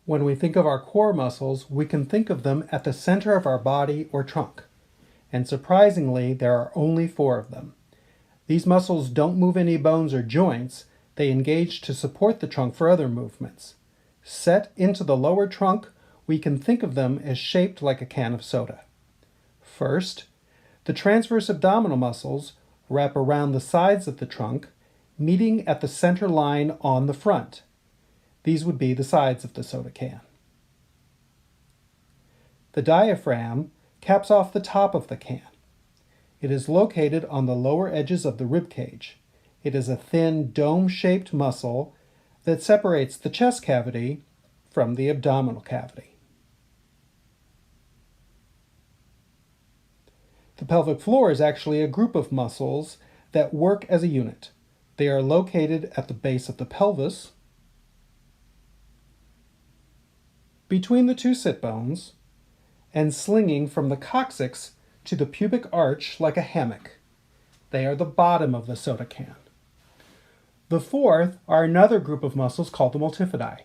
When we think of our core muscles, we can think of them at the center of our body or trunk. And surprisingly, there are only 4 of them. These muscles don't move any bones or joints. They engage to support the trunk for other movements. Set into the lower trunk, we can think of them as shaped like a can of soda. First, the transverse abdominal muscles wrap around the sides of the trunk, meeting at the center line on the front. These would be the sides of the soda can. The diaphragm caps off the top of the can. It is located on the lower edges of the rib cage. It is a thin dome-shaped muscle that separates the chest cavity from the abdominal cavity. The pelvic floor is actually a group of muscles that work as a unit. They are located at the base of the pelvis, between the 2 sit bones, and slinging from the coccyx to the pubic arch like a hammock. They are the bottom of the soda can. The 4th are another group of muscles called the multifidi.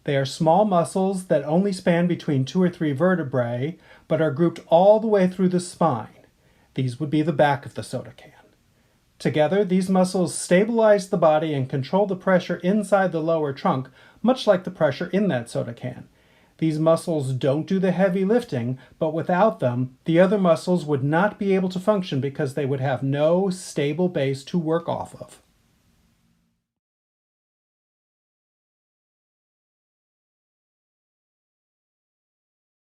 They are small muscles that only span between 2 or 3 vertebrae, but are grouped all the way through the spine. These would be the back of the soda can. Together, these muscles stabilize the body and control the pressure inside the lower trunk, much like the pressure in that soda can. These muscles don't do the heavy lifting, but without them, the other muscles would not be able to function because they would have no stable base to work off of.